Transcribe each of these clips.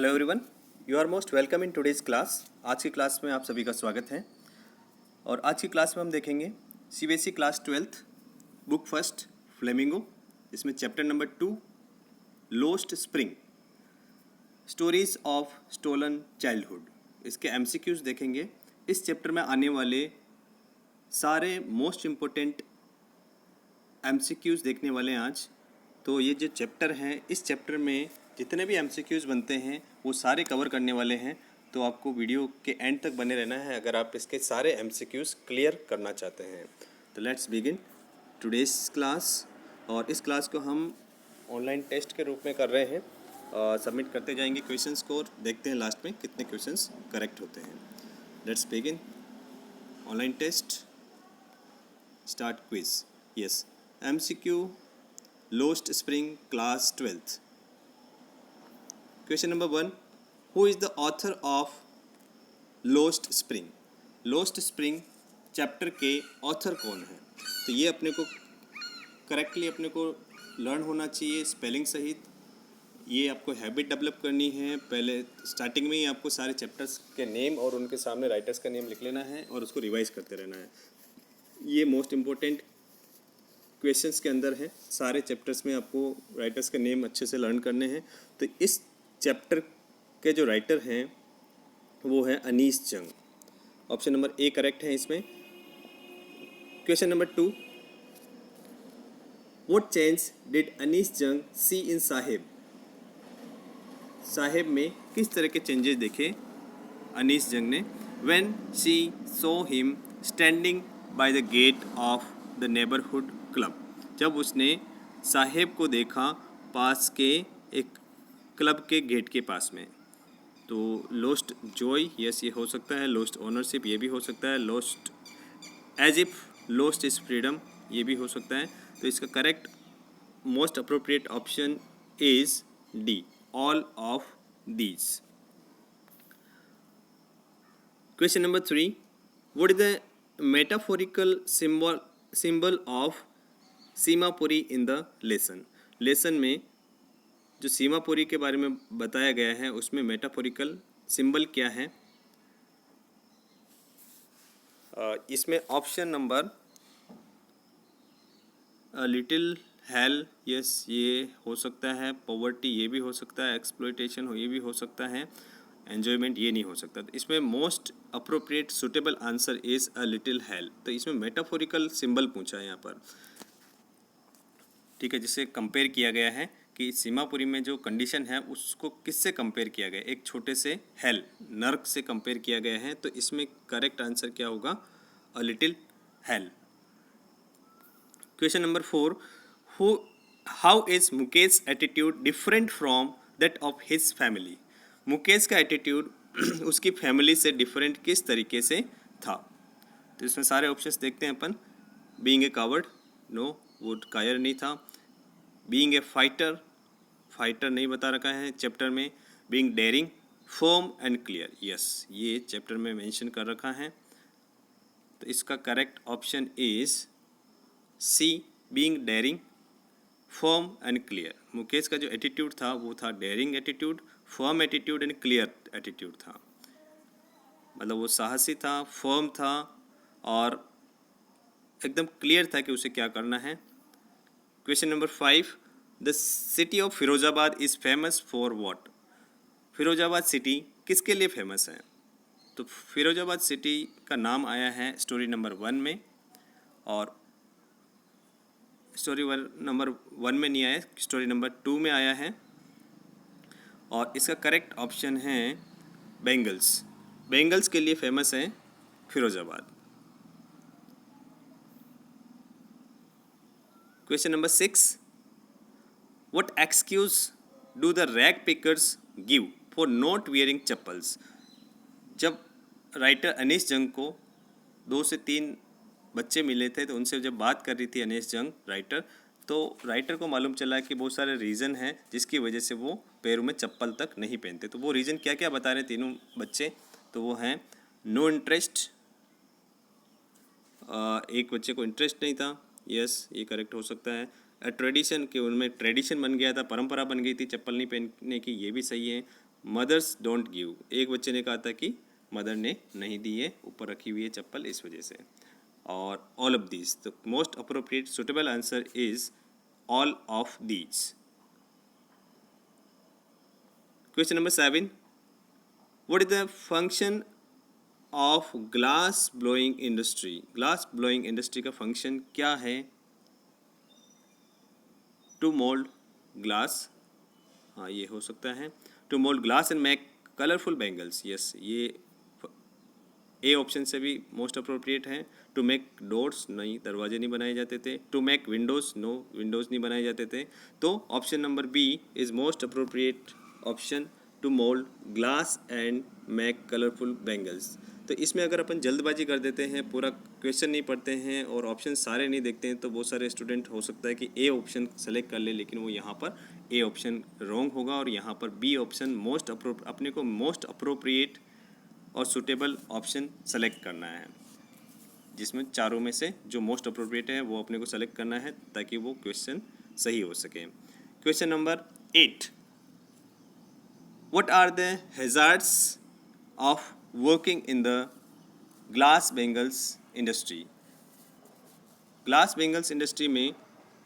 Hello everyone, you are most welcome in today's class. आज की class में आप सभी का स्वागत है। और आज की क्लास में हम देखेंगे CBSE class 12th book first Flamingo. इसमें chapter number 2 lost spring stories of stolen childhood. इसके एमसीक्यूज देखेंगे। इस चैप्टर में आने वाले सारे मोस्ट इम्पोर्टेंट एमसीक्यूज देखने वाले हैं आज। तो ये जो चैप्टर हैं, इस चैप्टर में जितने भी एमसीक्यूज बनते हैं वो सारे कवर करने वाले हैं। तो आपको वीडियो के एंड तक बने रहना है अगर आप इसके सारे एमसीक्यूज क्लियर करना चाहते हैं। तो लेट्स बिगिन टुडेज क्लास। और इस क्लास को हम ऑनलाइन टेस्ट के रूप में कर रहे हैं। सबमिट करते जाएंगे क्वेश्चंस को और देखते हैं लास्ट में कितने क्वेश्चंस करेक्ट होते हैं। Let's begin online test start quiz. Yes, MCQ Lost Spring Class 12th. Question number 1. Who is the author of Lost Spring? Lost Spring chapter के ऑथर कौन है? तो ये अपने को करेक्टली अपने को लर्न होना चाहिए स्पेलिंग सहित। ये आपको हैबिट डेवलप करनी है। पहले स्टार्टिंग में ही आपको सारे चैप्टर्स के नेम और उनके सामने राइटर्स का नेम लिख लेना है और उसको रिवाइज करते रहना है। ये मोस्ट इम्पोर्टेंट क्वेश्चंस के अंदर है। सारे चैप्टर्स में आपको राइटर्स के नेम अच्छे से लर्न करने हैं। तो इस चैप्टर के जो राइटर हैं वो है अनीस जंग। ऑप्शन नंबर ए करेक्ट है इसमें। Question number 2. What change did Anees Jung see इन साहिब? साहिब में किस तरह के चेंजेस देखे अनीस जंग ने? When she saw him standing by the gate of the neighbourhood club. जब उसने साहेब को देखा पास के एक क्लब के गेट के पास में। तो लॉस्ट जॉय, यस ये हो सकता है। लॉस्ट ओनरशिप, ये भी हो सकता है। Lost as if lost is freedom, ये भी हो सकता है। तो इसका correct most appropriate option is D, all of these. Question number 3. What is the metaphorical symbol of Seemapuri in the lesson में जो सीमापुरी के बारे में बताया गया है उसमें मेटाफोरिकल सिंबल क्या है? इसमें option number little hello, yes ये हो सकता है। पॉवर्टी, ये भी हो सकता है। एक्सप्लॉयटेशन हो, ये भी हो सकता है। एन्जॉयमेंट, ये नहीं हो सकता। तो इसमें most appropriate suitable answer is a little hello. तो इसमें मेटाफोरिकल सिंबल पूछा है यहाँ पर, ठीक है, जिससे कंपेयर किया गया है कि सीमापुरी में जो कंडीशन है उसको किससे कंपेयर किया गया? एक छोटे से हेल, नर्क से कंपेयर किया गया है। तो इसमें करेक्ट आंसर क्या होगा? A little hello. Question number 4. How is Mukesh attitude different from that of his family? Mukesh का एटीट्यूड उसकी फैमिली से डिफरेंट किस तरीके से था? तो इसमें सारे ऑप्शंस देखते हैं अपन। बीइंग ए कावर्ड, नो, वो कायर नहीं था। बीइंग ए फाइटर नहीं बता रखा है चैप्टर में। Being daring, firm and clear, yes ये चैप्टर में मेंशन कर रखा है। तो इसका correct option is C, being daring, firm and clear. Mukesh का जो एटीट्यूड था वो था daring attitude, firm attitude and clear attitude था। मतलब वो साहसी था, फर्म था और एकदम क्लियर था कि उसे क्या करना है। Question number 5. The city of Firozabad is famous for what? Firozabad city किसके लिए फेमस है? तो फिरोजाबाद सिटी का नाम आया है स्टोरी नंबर 1 में, और स्टोरी नंबर 1 में नहीं आया, स्टोरी नंबर 2 में आया है। और इसका करेक्ट ऑप्शन है बेंगल्स। बेंगल्स के लिए फेमस है Firozabad. Question number 6. What excuse do the rag pickers give for not wearing chappals? जब राइटर अनीस जंग को 2 से 3 बच्चे मिले थे तो उनसे जब बात कर रही थी अनीस जंग राइटर, तो राइटर को मालूम चला कि बहुत सारे रीज़न हैं जिसकी वजह से वो पैरों में चप्पल तक नहीं पहनते। तो वो रीज़न क्या क्या बता रहे तीनों बच्चे? तो वो हैं नो इंटरेस्ट, एक बच्चे को इंटरेस्ट नहीं था, यस ये करेक्ट हो सकता है। ट्रेडिशन, कि उनमें ट्रेडिशन बन गया था, परंपरा बन गई थी चप्पल नहीं पहनने की, ये भी सही है। मदर्स डोंट गिव, एक बच्चे ने कहा था कि मदर ने नहीं दी है, ऊपर रखी हुई है चप्पल इस वजह से। और ऑल ऑफ दीज, तो most appropriate suitable answer is all of these. Question number 7, what is the function of glass blowing industry? Glass blowing industry का फंक्शन क्या है? टू मोल्ड ग्लास, हाँ ये हो सकता है, to mould glass and make colourful bangles, yes ये A option से भी मोस्ट अप्रोप्रिएट है। टू मेक डोर्स, नहीं दरवाजे नहीं बनाए जाते थे। To make windows, no windows नहीं बनाए जाते थे। तो option number B is most appropriate option, to mould glass and make colourful bangles. तो इसमें अगर अपन जल्दबाजी कर देते हैं, पूरा क्वेश्चन नहीं पढ़ते हैं और ऑप्शन सारे नहीं देखते हैं, तो बहुत सारे स्टूडेंट हो सकता है कि ए ऑप्शन सेलेक्ट कर ले, लेकिन वो यहाँ पर ए ऑप्शन रॉन्ग होगा और यहाँ पर बी ऑप्शन अपने को मोस्ट अप्रोप्रिएट और सुटेबल ऑप्शन सेलेक्ट करना है, जिसमें चारों में से जो मोस्ट अप्रोप्रिएट है वो अपने को सेलेक्ट करना है ताकि वो क्वेश्चन सही हो सके। Question number 8, what are the hazards of working in the glass bangles industry? Glass bangles industry में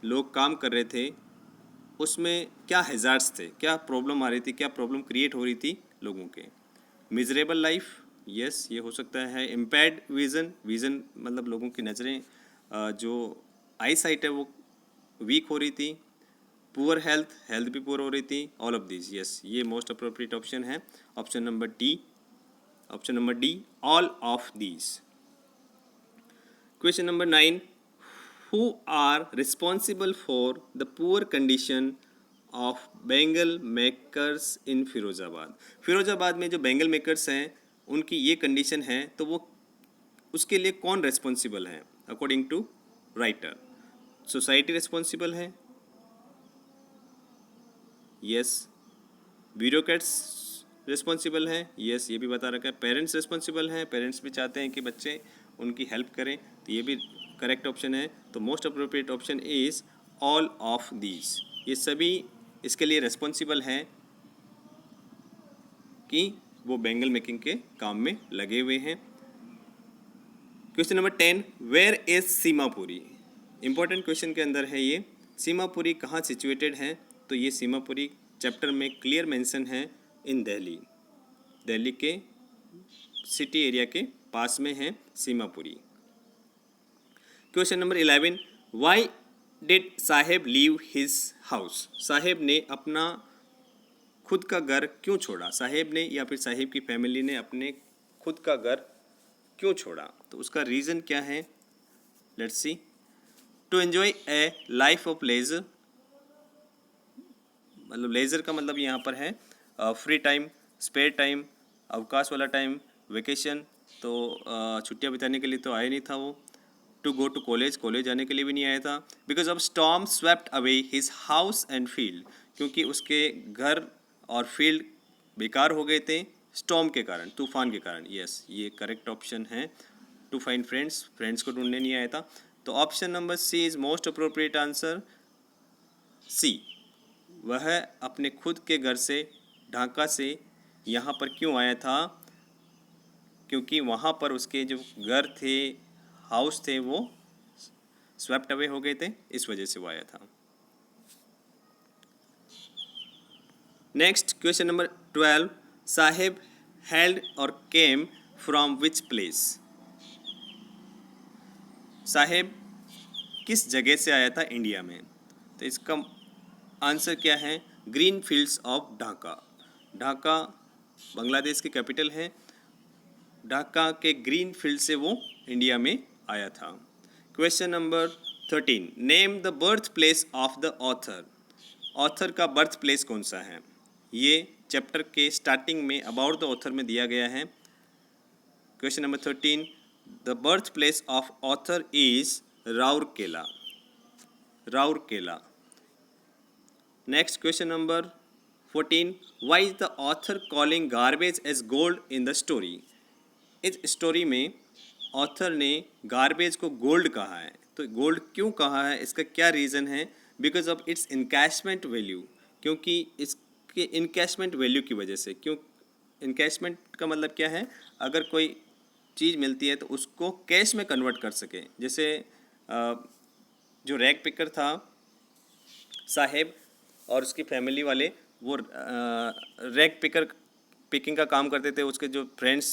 लोग काम कर रहे थे, उसमें क्या हैज़ार्ड्स थे, क्या प्रॉब्लम आ रही थी, क्या प्रॉब्लम क्रिएट हो रही थी लोगों के? मिजरेबल लाइफ, यस ये हो सकता है। इम्पेयर्ड विज़न, विज़न मतलब लोगों की नज़रें, जो आई साइट है वो वीक हो रही थी। पुअर हेल्थ, हेल्थ भी पुअर हो रही थी। ऑल ऑफ दिस, यस ये मोस्ट अप्रोप्रिएट ऑप्शन है, option number D, option number D, all of these. Question number 9, who are responsible for the poor condition of bangle makers in Firozabad? Firozabad में जो bangle makers हैं उनकी ये condition है, तो वो उसके लिए कौन रेस्पॉन्सिबल है? According to writer, society responsible है, यस। ब्यूरोक्रेट्स रिस्पॉन्सिबल है, यस ये भी बता रखा है। पेरेंट्स रिस्पॉन्सिबल हैं, पेरेंट्स भी चाहते हैं कि बच्चे उनकी हेल्प करें, तो ये भी करेक्ट ऑप्शन है। तो most appropriate option is all of these, ये सभी इसके लिए रिस्पॉन्सिबल हैं कि वो बैंगल मेकिंग के काम में लगे हुए हैं। Question number 10, where is Seemapuri? Important question के अंदर है ये। सीमापुरी कहाँ सिचुएटेड है? तो ये सीमापुरी चैप्टर में क्लियर मेंशन है, इन दिल्ली, दिल्ली के सिटी एरिया के पास में है Seemapuri. Question number 11, why did Saheb leave his house? Saheb ने अपना खुद का घर क्यों छोड़ा? साहेब ने या फिर साहेब की फैमिली ने अपने खुद का घर क्यों छोड़ा? तो उसका रीज़न क्या है? Let's see. To enjoy a life of leisure, मतलब लेजर का मतलब यहाँ पर है फ्री टाइम, स्पेयर टाइम, अवकाश वाला टाइम, वेकेशन, तो छुट्टियाँ बिताने के लिए तो आया नहीं था वो। To go to college, college जाने के लिए भी नहीं आया था। Because of storm swept away his house and field, क्योंकि उसके घर और फील्ड बेकार हो गए थे स्टॉर्म के कारण, तूफान के कारण। यस ये करेक्ट ऑप्शन है। टू फाइंड फ्रेंड्स, फ्रेंड्स को ढूंढने नहीं आया था। तो option number C is most appropriate answer, C. वह अपने खुद के घर से, ढाका से यहाँ पर क्यों आया था? क्योंकि वहाँ पर उसके जो घर थे, हाउस थे, वो स्वेप्ट अवे हो गए थे, इस वजह से वो आया था। नेक्स्ट क्वेश्चन नंबर 12, साहेब हेल्ड और केम फ्रॉम विच प्लेस? साहेब किस जगह से आया था इंडिया में? तो इसका आंसर क्या है? Green fields of Dhaka. Dhaka Bangladesh की कैपिटल है, ढाका के ग्रीन फील्ड से वो इंडिया में आया था। Question number 13, name the birth place of the author. Author का बर्थ प्लेस कौन सा है? ये चैप्टर के स्टार्टिंग में अबाउट द ऑथर में दिया गया है। Question number 13, the birth place of author is Rourkela, Rourkela. Next question number 14, why is the author calling garbage as gold in the story? इस स्टोरी में ऑथर ने गार्बेज को गोल्ड कहा है, तो गोल्ड क्यों कहा है, इसका क्या रीज़न है? Because of its encashment value, क्योंकि इसके उसकी इनकैशमेंट वैल्यू की वजह से। क्यों? इनकैशमेंट का मतलब क्या है? अगर कोई चीज़ मिलती है तो उसको कैश में कन्वर्ट कर सके। जैसे जो रैग पिकर था साहेब और उसकी फैमिली वाले, वो रैग पिकिंग का काम करते थे। उसके जो फ्रेंड्स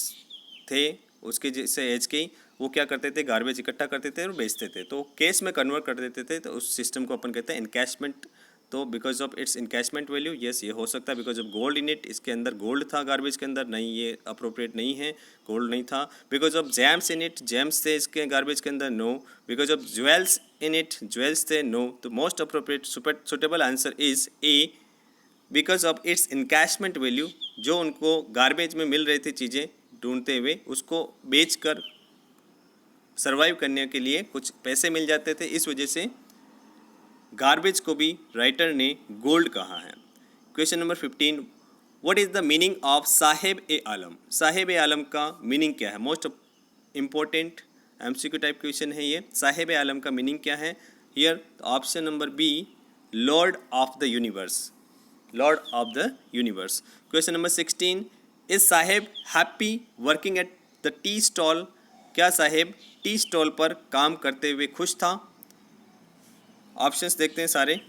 थे उसके जैसे एज के ही, वो क्या करते थे, गार्बेज इकट्ठा करते थे और बेचते थे, तो कैश में कन्वर्ट कर देते थे। तो उस सिस्टम को अपन कहते हैं इनकैशमेंट। तो because of its encashment value, yes ये हो सकता है। Because of gold in it, इसके अंदर गोल्ड था गार्बेज के अंदर, नहीं ये अप्रोप्रिएट नहीं है, गोल्ड नहीं था। Because of gems in it, gems थे इसके गार्बेज के अंदर, no. Because of jewels in it, jewels थे, नो। तो most appropriate suitable answer is A, because of its encashment value. जो उनको गार्बेज में मिल रही थी चीज़ें ढूंढते हुए, उसको बेच कर सर्वाइव करने के लिए कुछ पैसे मिल जाते थे, इस वजह से गार्बेज को भी राइटर ने गोल्ड कहा है। Question number 15, what is the meaning of Saheb e Alam? Saheb e Alam का मीनिंग क्या है? Most important MCQ type question है ये। साहेब ए आलम का मीनिंग क्या है? Here option number B, lord of the universe, lord of the universe. Question number 16, is Saheb happy working at the tea stall? क्या Saheb tea stall पर काम करते हुए खुश था? ऑप्शंस देखते हैं सारे।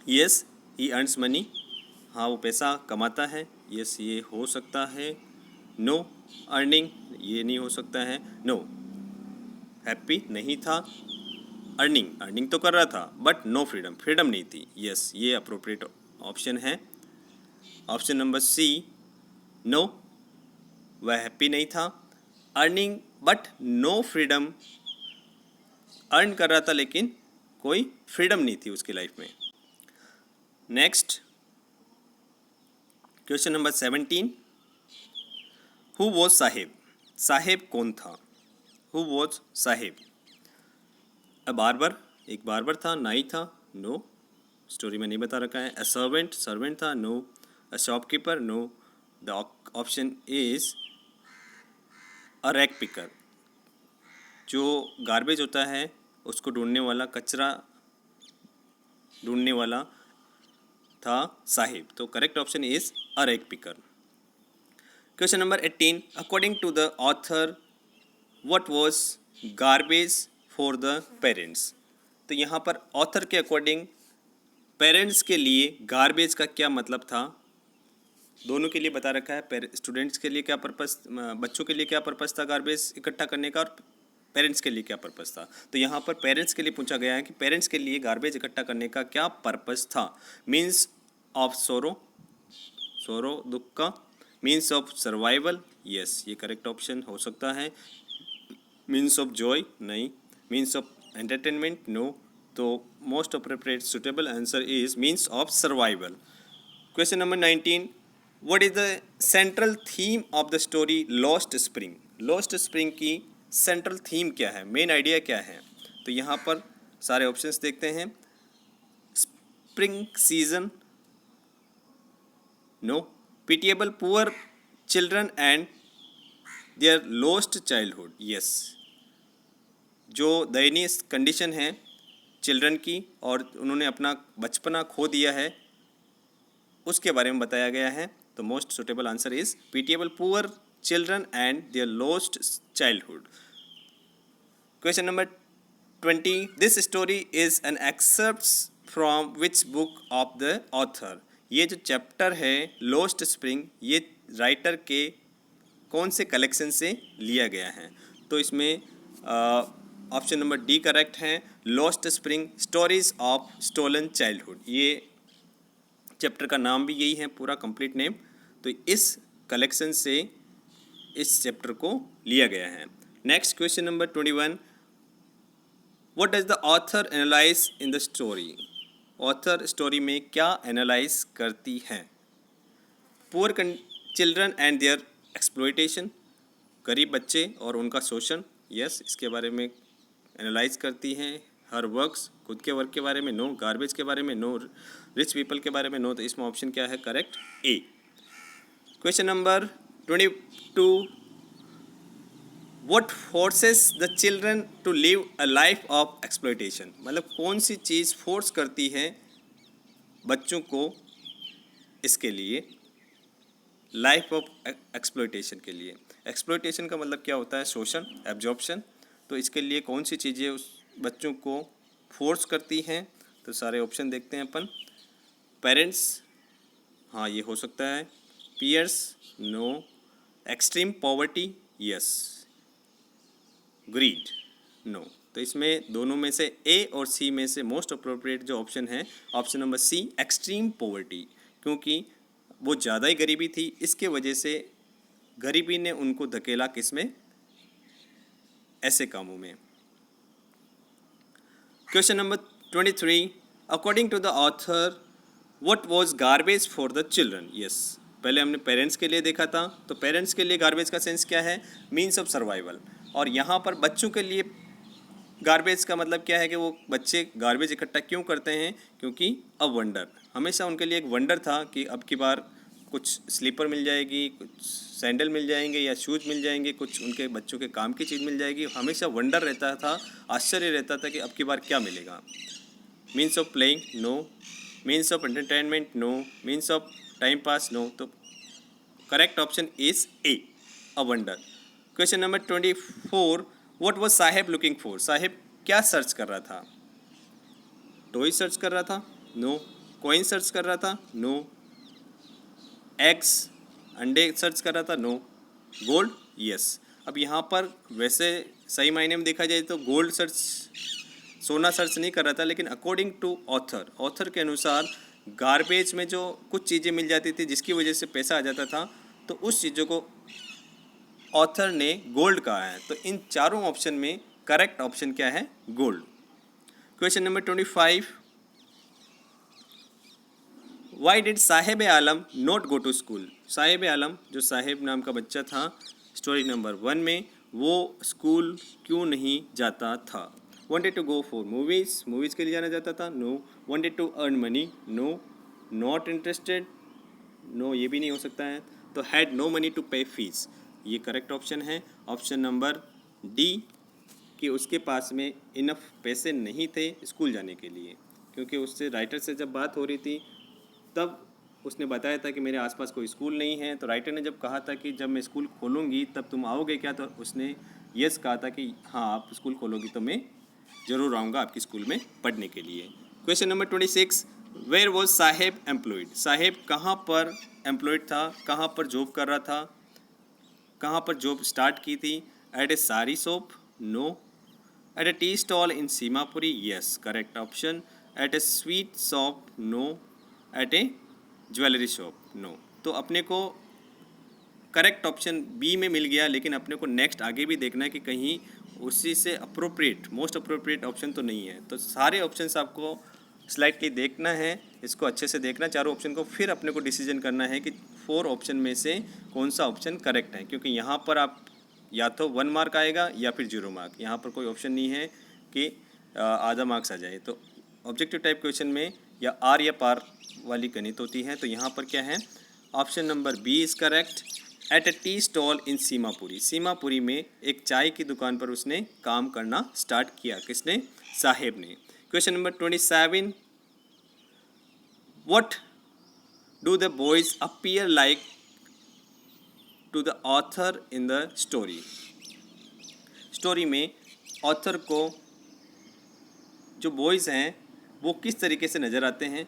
यस ही अर्न्स मनी, हाँ वो पैसा कमाता है, यस ये हो सकता है। नो अर्निंग, ये नहीं हो सकता है। नो हैप्पी नहीं था, अर्निंग तो कर रहा था बट नो फ्रीडम, फ्रीडम नहीं थी, यस ये अप्रोप्रिएट ऑप्शन है। ऑप्शन नंबर सी, नो वह हैप्पी नहीं था, earning but no freedom, earn कर रहा था लेकिन कोई फ्रीडम नहीं थी उसकी लाइफ में। Next question number 17, who was Saheb? Saheb कौन था? Who was Saheb? A barber, एक बार्बर था, नाई था, नो स्टोरी में नहीं बता रखा है। अ सर्वेंट, सर्वेंट था, no. A shopkeeper, no. The option is a rag picker, जो गार्बेज होता है उसको ढूंढने वाला, कचरा ढूंढने वाला था साहिब। तो correct option is a rag picker. Question number 18, according to the author what was garbage for the parents? तो यहाँ पर ऑथर के अकॉर्डिंग पेरेंट्स के लिए गार्बेज का क्या मतलब था? दोनों के लिए बता रखा है। स्टूडेंट्स के लिए क्या पर्पस, बच्चों के लिए क्या पर्पस था गार्बेज इकट्ठा करने का, और पेरेंट्स के लिए क्या पर्पस था? तो यहाँ पर पेरेंट्स के लिए पूछा गया है कि पेरेंट्स के लिए गार्बेज इकट्ठा करने का क्या पर्पस था। मीन्स ऑफ सोरो, सोरो दुख का, मीन्स ऑफ सर्वाइवल, यस ये करेक्ट ऑप्शन हो सकता है। मीन्स ऑफ जॉय, नहीं। Means of entertainment, no. तो most appropriate suitable answer is means of survival. Question number 19, what is the central theme of the story lost spring? Lost spring की central theme क्या है, main idea क्या है? तो यहाँ पर सारे ऑप्शंस देखते हैं। Spring season, no. Pitiable poor children and their lost childhood, yes जो दयनीय कंडीशन है चिल्ड्रन की और उन्होंने अपना बचपना खो दिया है, उसके बारे में बताया गया है। तो most suitable answer is pitiable poor children and their lost childhood. Question number 20, this story is an excerpt from which book of the author? ये जो चैप्टर है लॉस्ट स्प्रिंग, ये राइटर के कौन से कलेक्शन से लिया गया है? तो इसमें ऑप्शन नंबर डी करेक्ट है, lost spring stories of stolen childhood. ये चैप्टर का नाम भी यही है, पूरा कंप्लीट नेम। तो इस कलेक्शन से इस चैप्टर को लिया गया है। Next question number 21, what does the author analyse in the story? Author story में क्या एनालाइज करती है? Poor children and their exploitation, गरीब बच्चे और उनका शोषण, यस इसके बारे में एनालाइज करती हैं। हर वर्क्स, खुद के वर्क के बारे में, नो। गार्बेज के बारे में, नो। रिच पीपल के बारे में, नो। तो इसमें ऑप्शन क्या है? Correct A. Question number 22, what forces the children to live a life of exploitation? मतलब कौन सी चीज़ फोर्स करती है बच्चों को इसके लिए लाइफ ऑफ एक्सप्लॉयटेशन के लिए। एक्सप्लॉयटेशन का मतलब क्या होता है? शोषण, एब्जॉर्प्शन। तो इसके लिए कौन सी चीज़ें उस बच्चों को फोर्स करती हैं? तो सारे ऑप्शन देखते हैं अपन। पेरेंट्स, हाँ ये हो सकता है। Peers, no. Extreme poverty, yes. Greed, no. तो इसमें दोनों में से ए और सी में से मोस्ट अप्रोप्रिएट जो ऑप्शन है option number C, extreme poverty. क्योंकि वो ज़्यादा ही गरीबी थी, इसके वजह से गरीबी ने उनको धकेला किस में? ऐसे कामों में। Question number 23, according to the author what was garbage for the children? Yes, पहले हमने पेरेंट्स के लिए देखा था, तो पेरेंट्स के लिए गार्बेज का सेंस क्या है? Means of survival. और यहाँ पर बच्चों के लिए गार्बेज का मतलब क्या है कि वो बच्चे गार्बेज इकट्ठा क्यों करते हैं? क्योंकि अ वंडर, हमेशा उनके लिए एक वंडर था कि अब की बार कुछ स्लीपर मिल जाएगी, कुछ सैंडल मिल जाएंगे या शूज़ मिल जाएंगे, कुछ उनके बच्चों के काम की चीज़ मिल जाएगी। हमेशा वंडर रहता था, आश्चर्य रहता था कि अब की बार क्या मिलेगा। Means of playing, no. Means of entertainment, no. Means of time pass, no. तो correct option is A, a wonder. Question number 24, what was Saheb looking for? Saheb क्या सर्च कर रहा था? टॉय सर्च कर रहा था, नो। कॉइन सर्च कर रहा था, नो। एग्स, अंडे सर्च कर रहा था, नो। Gold, yes. अब यहाँ पर वैसे सही मायने में देखा जाए तो गोल्ड सर्च, सोना सर्च नहीं कर रहा था, लेकिन अकॉर्डिंग टू ऑथर के अनुसार गार्बेज में जो कुछ चीज़ें मिल जाती थी जिसकी वजह से पैसा आ जाता था, तो उस चीज़ों को ऑथर ने गोल्ड कहा है। तो इन चारों ऑप्शन में करेक्ट ऑप्शन क्या है? Gold. Question number 25, why did Saheb Alam not go to school? Saheb Alam, जो साहेब नाम का बच्चा था स्टोरी नंबर 1 में, वो स्कूल क्यों नहीं जाता था? Wanted to go for movies, movies के लिए जाना चाहता था, no. Wanted to earn money, no. Not interested, no, ये भी नहीं हो सकता है। तो had no money to pay fees, ये करेक्ट ऑप्शन है। ऑप्शन नंबर डी, कि उसके पास में इनफ पैसे नहीं थे स्कूल जाने के लिए। क्योंकि उससे राइटर से जब बात हो रही थी तब उसने बताया था कि मेरे आसपास कोई स्कूल नहीं है। तो राइटर ने जब कहा था कि जब मैं स्कूल खोलूँगी तब तुम आओगे क्या? तो उसने यस कहा था कि हाँ, आप स्कूल खोलोगी तो मैं ज़रूर आऊँगा आपकी स्कूल में पढ़ने के लिए। Question number 26, where was Saheb employed? Saheb कहाँ पर एम्प्लॉयड था? कहाँ पर जॉब कर रहा था? कहाँ पर जॉब स्टार्ट की थी? At a sari shop, no. At a tea stall in Seemapuri, yes, correct option. At a sweet shop, no. At a jewellery shop, no. तो अपने को करेक्ट ऑप्शन बी में मिल गया, लेकिन अपने को नेक्स्ट आगे भी देखना है कि कहीं उसी से अप्रोप्रिएट, मोस्ट अप्रोप्रिएट ऑप्शन तो नहीं है। तो सारे ऑप्शंस आपको स्लाइटली देखना है, इसको अच्छे से देखना चारों ऑप्शन को, फिर अपने को डिसीजन करना है कि 4 ऑप्शन में से कौन सा ऑप्शन करेक्ट है। क्योंकि यहाँ पर आप या तो 1 मार्क आएगा या फिर 0 मार्क, यहाँ पर कोई ऑप्शन नहीं है कि आधा मार्क्स आ जाए। तो ऑब्जेक्टिव टाइप क्वेश्चन में या आर या पार वाली गणित होती है। तो यहाँ पर क्या है? Option number B is correct. At a tea stall in Seemapuri, Seemapuri में एक चाय की दुकान पर उसने काम करना स्टार्ट किया। किसने? साहेब ने। Question number 27, what do the boys appear like to the author in the story? Story में ऑथर को जो बॉयज़ हैं वो किस तरीके से नज़र आते हैं?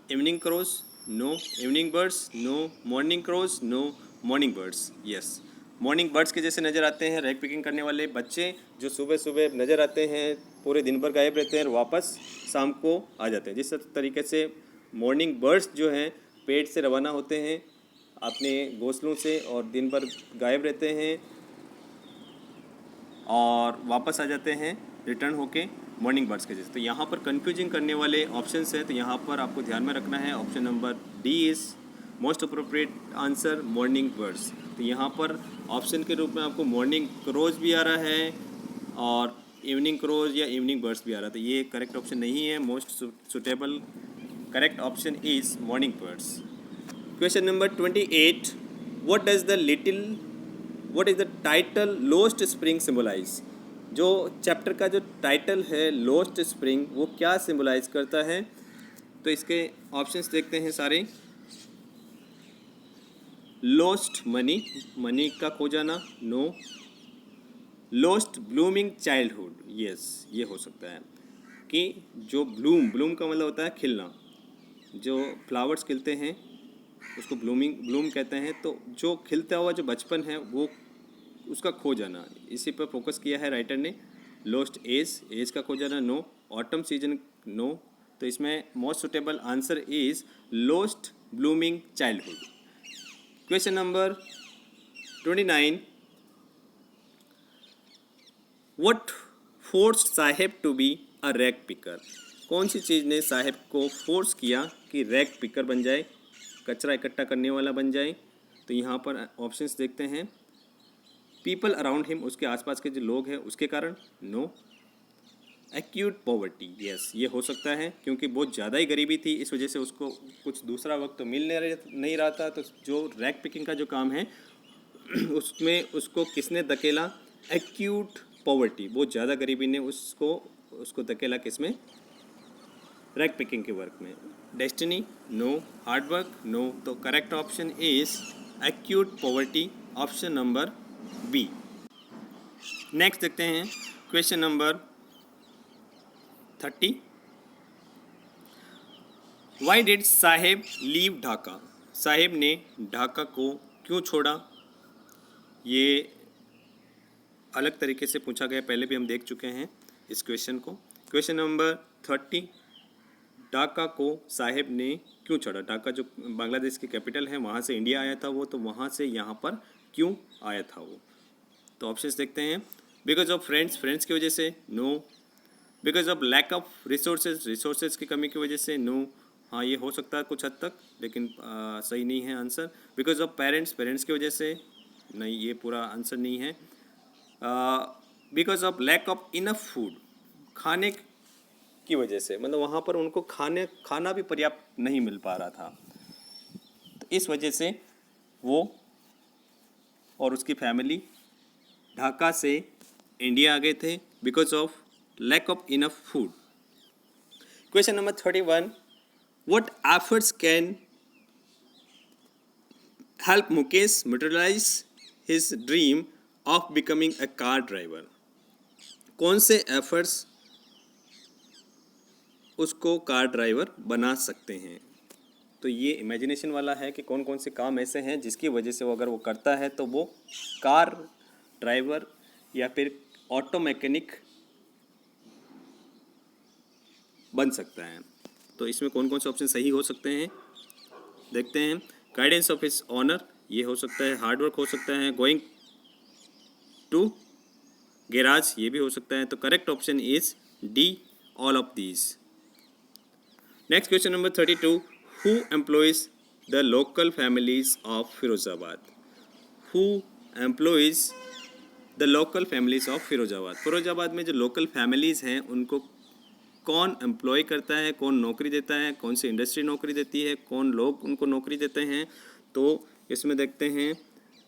Evening crows, no. Evening birds, no. Morning crows, no. Morning birds, yes. Morning birds के जैसे नज़र आते हैं रैक पिकिंग करने वाले बच्चे, जो सुबह सुबह नज़र आते हैं, पूरे दिन भर गायब रहते हैं और वापस शाम को आ जाते हैं। जिस तरीके से मॉर्निंग बर्ड्स जो हैं पेड़ से रवाना होते हैं अपने घोंसलों से और दिन भर गायब रहते हैं और वापस आ जाते हैं रिटर्न होके मॉर्निंग बर्ड्स के जैसे। तो यहाँ पर कंफ्यूजिंग करने वाले ऑप्शंस हैं, तो यहाँ पर आपको ध्यान में रखना है option number D is most appropriate answer, morning birds. तो यहाँ पर ऑप्शन के रूप में आपको मॉर्निंग क्रोज भी आ रहा है और इवनिंग क्रोज या इवनिंग बर्ड्स भी आ रहा है। तो ये करेक्ट ऑप्शन नहीं है। Most suitable correct option is morning birds. Question number 28, what is the title lost spring symbolise? जो चैप्टर का जो टाइटल है लॉस्ट स्प्रिंग, वो क्या सिम्बलाइज करता है? तो इसके ऑप्शंस देखते हैं सारे। लॉस्ट मनी, मनी का खो जाना, no. Lost blooming childhood, yes ये हो सकता है कि जो ब्लूम, ब्लूम का मतलब होता है खिलना, जो फ्लावर्स खिलते हैं उसको ब्लूमिंग, ब्लूम कहते हैं। तो जो खिलता हुआ जो बचपन है वो उसका खो जाना, इसी पर फोकस किया है राइटर ने। लॉस्ट एज, एज का खो जाना, नो। Autumn season, no. तो इसमें most suitable answer is lost blooming childhood. Question number 29, what forced Saheb to be a rag picker? कौन सी चीज़ ने साहेब को फोर्स किया कि रैग पिकर बन जाए, कचरा इकट्ठा करने वाला बन जाए? तो यहाँ पर ऑप्शंस देखते हैं। पीपल अराउंड हिम, उसके आसपास के जो लोग हैं उसके कारण, नो। एक्यूट पॉवर्टी, यस ये हो सकता है क्योंकि बहुत ज़्यादा ही गरीबी थी, इस वजह से उसको कुछ दूसरा वक्त तो मिल नहीं रहा था। तो जो रैग पिकिंग का जो काम है उसमें उसको किसने धकेला? एक्यूट पॉवर्टी, बहुत ज़्यादा गरीबी ने उसको उसको धकेला किसमें? रैग पिकिंग के वर्क में। Destiny, no. Hard work, no. तो correct option is acute poverty, option number B. Next देखते हैं question number 30, why did Saheb leave Dhaka? Saheb ने ढाका को क्यों छोड़ा? ये अलग तरीके से पूछा गया, पहले भी हम देख चुके हैं इस क्वेश्चन को। क्वेश्चन नंबर 30, ढाका को साहेब ने क्यों छोड़ा? ढाका जो बांग्लादेश की कैपिटल है, वहाँ से इंडिया आया था वो, तो वहाँ से यहाँ पर क्यों आया था वो? तो ऑप्शंस देखते हैं। बिकॉज ऑफ फ्रेंड्स, फ्रेंड्स की वजह से, no. Because of lack of resources, resources की कमी की वजह से, नो। हाँ ये हो सकता है कुछ हद तक, लेकिन सही नहीं है answer. Because of parents, parents की वजह से, नहीं ये पूरा आंसर नहीं है। Because of lack of enough food, खाने की वजह से, मतलब वहाँ पर उनको खाना भी पर्याप्त नहीं मिल पा रहा था, तो इस वजह से वो और उसकी फैमिली ढाका से इंडिया आ गए थे, because of lack of enough food. Question number 31, what efforts can help Mukesh materialise his dream of becoming a car driver? कौन से एफर्ट्स उसको कार ड्राइवर बना सकते हैं? तो ये इमेजिनेशन वाला है कि कौन कौन से काम ऐसे हैं जिसकी वजह से वो अगर वो करता है तो वो कार ड्राइवर या फिर ऑटो मैकेनिक बन सकता है। तो इसमें कौन कौन से ऑप्शन सही हो सकते हैं देखते हैं। गाइडेंस ऑफ हिज ऑनर, ये हो सकता है। हार्ड वर्क हो सकता है। गोइंग टू गैराज, ये भी हो सकता है। तो correct option is D, all of these. Next question number 32, who employees the local families of Firozabad? Who employees the local families of Firozabad? Firozabad में जो लोकल फैमिलीज़ हैं उनको कौन एम्प्लॉय करता है, कौन नौकरी देता है, कौन सी इंडस्ट्री नौकरी देती है, कौन लोग उनको नौकरी देते हैं? तो इसमें देखते हैं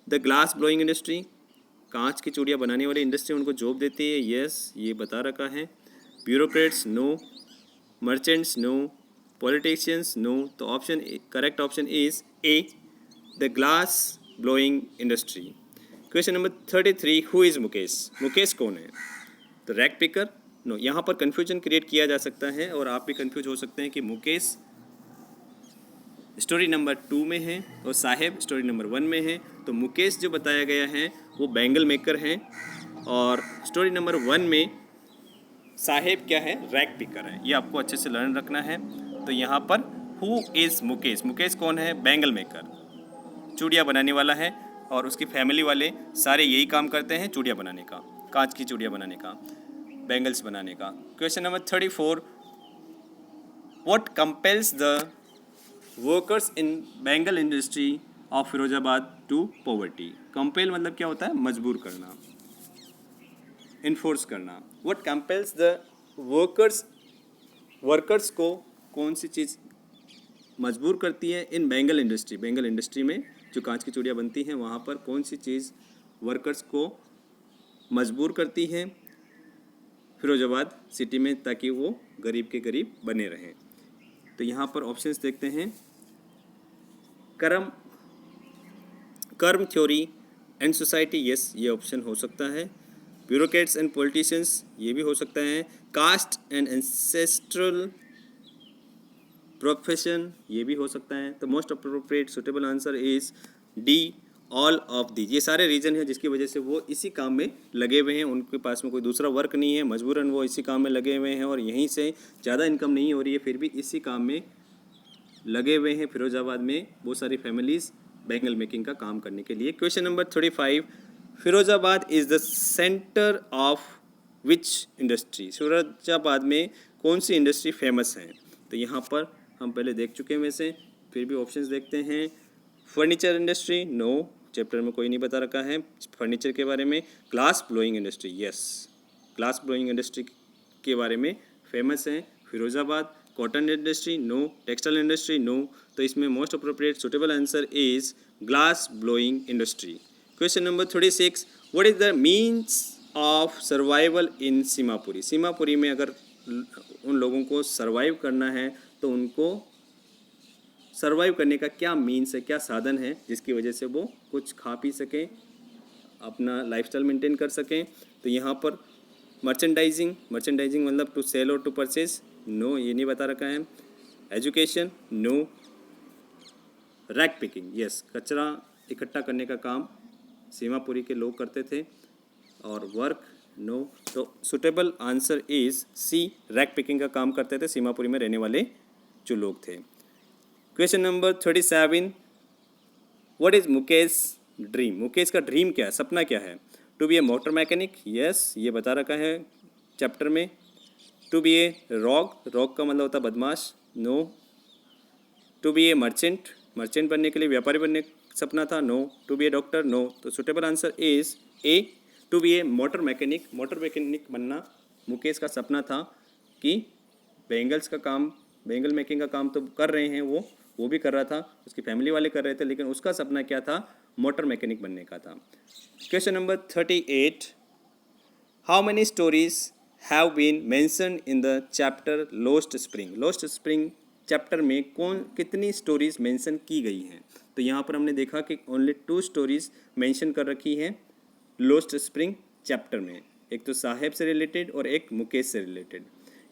द ग्लास ब्लोइंग इंडस्ट्री, कांच की चूड़ियाँ बनाने वाली इंडस्ट्री उनको जॉब देती है, यस ये बता रखा है। Bureaucrats, no. Merchants, no. Politicians, no. तो option, correct option is A, the glass blowing industry. Question number 33, who is Mukesh? Mukesh कौन है? तो रैग पिकर, नो। यहाँ पर कन्फ्यूजन क्रिएट किया जा सकता है और आप भी कन्फ्यूज हो सकते हैं कि मुकेश स्टोरी नंबर 2 में है और साहेब स्टोरी नंबर 1 में है। तो मुकेश जो बताया गया है वो बैंगल मेकर है और स्टोरी नंबर 1 में साहेब क्या है? रैग पिकर है। ये आपको अच्छे से लर्न रखना है। तो यहाँ पर हु इज़ मुकेश, मुकेश कौन है? बैंगल मेकर, चूड़ियाँ बनाने वाला है और उसकी फैमिली वाले सारे यही काम करते हैं, चूड़ियाँ बनाने का, कांच की चूड़ियाँ बनाने का, बैंगल्स बनाने का। Question number 34, what compels the workers in bangle industry of Firozabad to poverty? Compel मतलब क्या होता है? मजबूर करना, इन्फोर्स करना। What compels the workers, workers को कौन सी चीज़ मजबूर करती है in bangle industry? Bangle industry में जो कांच की चूड़ियाँ बनती हैं वहाँ पर कौन सी चीज़ वर्कर्स को मजबूर करती है फिरोजाबाद सिटी में, ताकि वो गरीब के गरीब बने रहें? तो यहाँ पर ऑप्शंस देखते हैं। कर्म कर्म थ्योरी एंड सोसाइटी, यस ये ऑप्शन हो सकता है। ब्यूरोक्रेट्स एंड पॉलिटिशियंस, ये भी हो सकता है। कास्ट एंड एंसेस्ट्रल प्रोफेशन, ये भी हो सकता है। तो most appropriate suitable answer is D, all of the. ये सारे रीजन है जिसकी वजह से वो इसी काम में लगे हुए हैं, उनके पास में कोई दूसरा वर्क नहीं है, मजबूरन वो इसी काम में लगे हुए हैं और यहीं से ज़्यादा इनकम नहीं हो रही है, फिर भी इसी काम में लगे हुए हैं। फिरोजाबाद में बहुत सारी फैमिलीज़ बैंगल मेकिंग का काम करने के लिए। Question number 35, Firozabad is the centre of which industry? Firozabad में कौन सी इंडस्ट्री फेमस है? तो यहाँ पर हम पहले देख चुके हैं वैसे, फिर भी ऑप्शंस देखते हैं। फर्नीचर इंडस्ट्री, नो, चैप्टर में कोई नहीं बता रखा है फर्नीचर के बारे में। Glass blowing industry, yes, glass blowing industry के बारे में फेमस है Firozabad. Cotton industry, no. Textile industry, no. तो इसमें most appropriate suitable answer is glass blowing industry. Question number 36, what is the means of survival in Seemapuri? Seemapuri में अगर उन लोगों को सर्वाइव करना है तो उनको सर्वाइव करने का क्या मीन्स है, क्या साधन है जिसकी वजह से वो कुछ खा पी सकें, अपना लाइफस्टाइल मेंटेन कर सकें? तो यहाँ पर मर्चेंडाइजिंग, मर्चेंडाइजिंग मतलब टू सेल और टू परचेज, नो ये नहीं बता रखा है। Education, no. Rag picking, yes, कचरा इकट्ठा करने का काम सीमापुरी के लोग करते थे। और वर्क, नो। तो suitable answer is C, rag picking का काम करते थे सीमापुरी में रहने वाले जो लोग थे। Question number 37, what is Mukesh dream? Mukesh का ड्रीम क्या है, सपना क्या है? To be a motor mechanic, yes ये बता रखा है चैप्टर में। To be a rock, rock का मतलब होता है बदमाश, no. To be a merchant, merchant बनने के लिए, व्यापारी बनने का सपना था, no. To be a doctor, no. तो suitable answer is A, to be a motor mechanic. Motor mechanic बनना मुकेश का सपना था कि बैंगल्स का काम, बैंगल मेकिंग का काम तो कर रहे हैं वो भी कर रहा था, उसकी फैमिली वाले कर रहे थे, लेकिन उसका सपना क्या था? मोटर मैकेनिक बनने का था। Question number 38, how many stories have been mentioned in the chapter lost spring? Lost spring chapter में कितनी स्टोरीज मेंशन की गई हैं? तो यहाँ पर हमने देखा कि ओनली 2 स्टोरीज मेंशन कर रखी हैं लॉस्ट स्प्रिंग चैप्टर में, एक तो साहेब से रिलेटेड और एक मुकेश से related.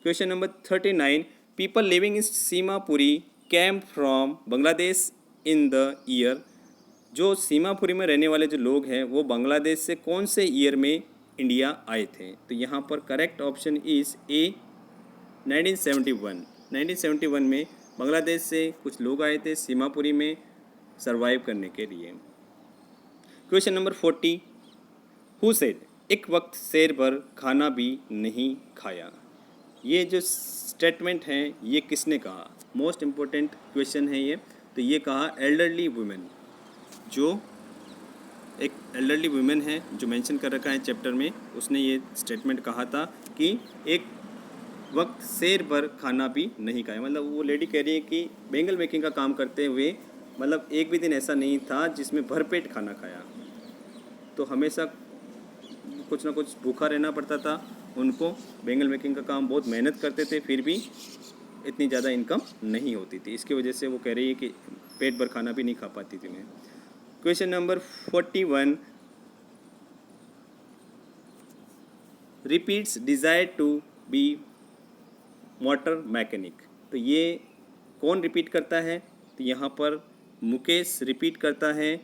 Question number 39, people living in Seemapuri came from Bangladesh in the year? जो सीमापुरी में रहने वाले जो लोग हैं वो बांग्लादेश से कौन से ईयर में इंडिया आए थे? तो यहाँ पर करेक्ट ऑप्शन इज़ ए, 1971। 1971 में बांग्लादेश से कुछ लोग आए थे सीमापुरी में सरवाइव करने के लिए। क्वेश्चन नंबर 40, हु सेड, एक वक्त शेर भर खाना भी नहीं खाया? ये जो स्टेटमेंट है ये किसने कहा? मोस्ट इम्पोर्टेंट क्वेश्चन है ये। तो ये कहा एल्डरली वुमेन, जो एक एल्डरली वुमेन है जो मेंशन कर रखा है चैप्टर में, उसने ये स्टेटमेंट कहा था कि एक वक्त शेर भर खाना भी नहीं खाया। मतलब वो लेडी कह रही है कि बैंगल मेकिंग का काम करते हुए मतलब एक भी दिन ऐसा नहीं था जिसमें भरपेट खाना खाया, तो हमेशा कुछ ना कुछ भूखा रहना पड़ता था उनको। बैंगल मेकिंग का काम बहुत मेहनत करते थे, फिर भी इतनी ज़्यादा इनकम नहीं होती थी, इसकी वजह से वो कह रही है कि पेट भर खाना भी नहीं खा पाती थी मैं। Question number 41, repeats desire to be motor mechanic? तो ये कौन रिपीट करता है? तो यहाँ पर मुकेश रिपीट करता है।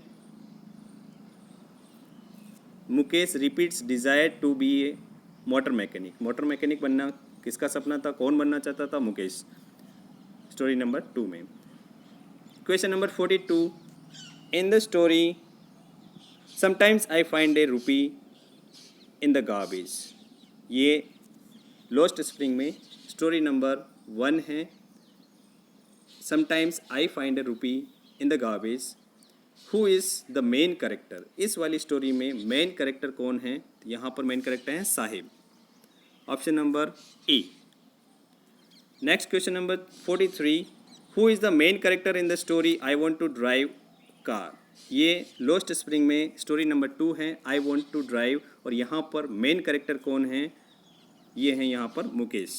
Mukesh repeats desire to be a motor mechanic. Motor mechanic बनना किसका सपना था, कौन बनना चाहता था? मुकेश, स्टोरी नंबर 2 में। Question number 42, in the story sometimes I find a rupee in the garbage? ये लॉस्ट स्प्रिंग में स्टोरी नंबर 1 है। Sometimes I find a rupee in the garbage, who is the main character? इस वाली story में main character कौन है? यहाँ पर मेन कैरेक्टर है Sahib, option number A. Next question number 43, who is the main character in the story I want to drive car? ये lost spring में स्टोरी नंबर 2 है, आई वॉन्ट टू ड्राइव, और यहाँ पर मेन कैरेक्टर कौन है? ये है यहाँ पर मुकेश।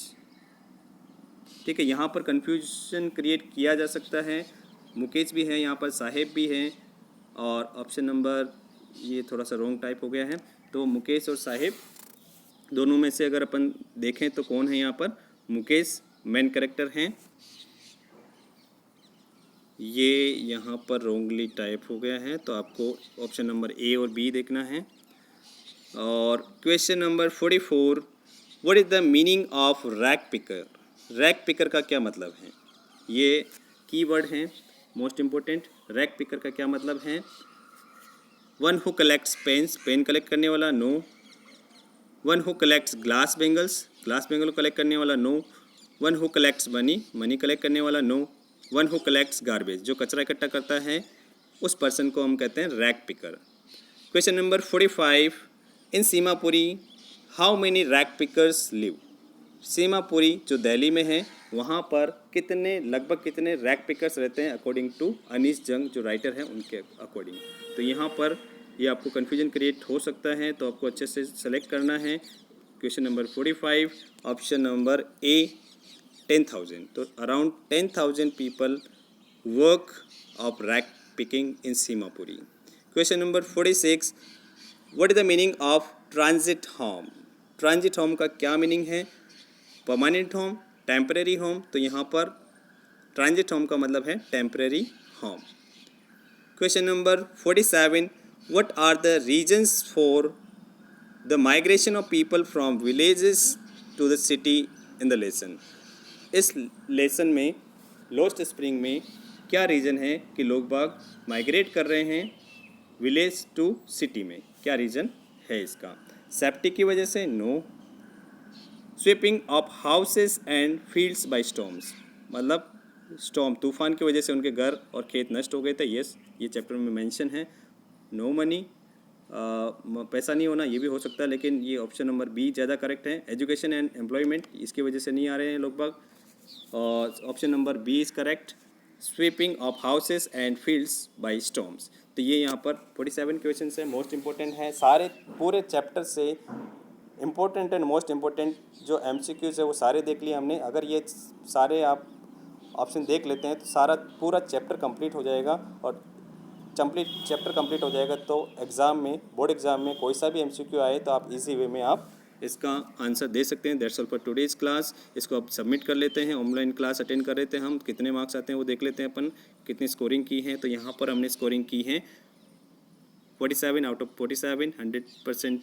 ठीक है, यहाँ पर कन्फ्यूजन क्रिएट किया जा सकता है, मुकेश भी है यहाँ पर, साहेब भी है, और ऑप्शन नंबर ये थोड़ा सा रॉन्ग टाइप हो गया है। तो मुकेश और साहिब दोनों में से अगर अपन देखें तो कौन है यहाँ पर? मुकेश मेन कैरेक्टर हैं। ये यहाँ पर रॉन्गली टाइप हो गया है, तो आपको ऑप्शन नंबर ए और बी देखना है। और question number 44, what is the meaning of rack picker? Rack picker का क्या मतलब है? ये कीवर्ड है मोस्ट इम्पोर्टेंट। रैक पिकर का क्या मतलब है? One who collects pens, pen collect करने वाला, no. One who collects glass bangle को कलेक्ट करने वाला, no. One who collects money, money collect करने वाला, no. One who collects garbage, जो कचरा इकट्ठा करता है उस पर्सन को हम कहते हैं rack picker. Question number 45, in Seemapuri how many rag pickers live? Seemapuri जो दिल्ली में है वहाँ पर लगभग कितने रैक पिकर्स रहते हैं अकॉर्डिंग टू अनीस जंग जो राइटर हैं उनके अकॉर्डिंग। तो यहाँ पर ये आपको कन्फ्यूजन क्रिएट हो सकता है, तो आपको अच्छे से सेलेक्ट करना है। Question number 45 option number A 10,000। तो around 10,000 people work of rag picking in Seemapuri. Question number 46, what is the meaning of transit home? Transit home का क्या मीनिंग है? Permanent home, temporary home. तो यहाँ पर ट्रांजिट होम का मतलब है temporary home. Question number 47, what are the reasons for the migration of people from villages to the city in the lesson? इस लेसन में लोस्ट स्प्रिंग में क्या रीज़न है कि लोग बाग माइग्रेट कर रहे हैं विलेज टू सिटी में? क्या रीज़न है इसका? सेफ्टी की वजह से, no. Sweeping of houses and fields by storms, मतलब स्टॉर्म तूफान की वजह से उनके घर और खेत नष्ट हो गए थे, यस, ये चैप्टर में मेंशन है। नो मनी, पैसा नहीं होना, ये भी हो सकता है, लेकिन ये ऑप्शन नंबर बी ज़्यादा करेक्ट है। एजुकेशन एंड एम्प्लॉयमेंट, इसकी वजह से नहीं आ रहे हैं लोग बाग, और option number B is correct. Sweeping of houses and fields by storms. तो ये यहाँ पर 47 क्वेश्चन है, मोस्ट इंपॉर्टेंट है। सारे पूरे चैप्टर से इम्पोर्टेंट एंड मोस्ट इम्पोर्टेंट जो MCQs है वो सारे देख लिए हमने। अगर ये सारे आप ऑप्शन देख लेते हैं तो सारा पूरा चैप्टर कंप्लीट हो जाएगा, और चैप्टर कंप्लीट हो जाएगा तो एग्ज़ाम में, बोर्ड एग्ज़ाम में कोई सा भी MCQ आए तो आप इजी वे में आप इसका आंसर दे सकते हैं। That's all for today's class. इसको आप सबमिट कर लेते हैं, ऑनलाइन क्लास अटेंड कर लेते हैं हम। कितने मार्क्स आते हैं वो देख लेते हैं अपन, कितनी स्कोरिंग की है। तो यहाँ पर हमने स्कोरिंग की है 47 आउट ऑफ 47, 100%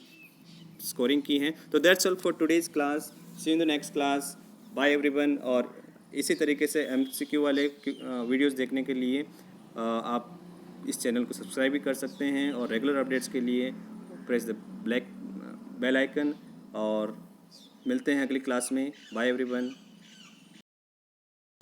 स्कोरिंग की हैं। तो that's all for today's class, see in the next class, bye everyone. और इसी तरीके से MCQ वाले वीडियोस देखने के लिए आप इस चैनल को सब्सक्राइब भी कर सकते हैं, और रेगुलर अपडेट्स के लिए प्रेस द बेल आइकन। और मिलते हैं अगली क्लास में। Bye everyone.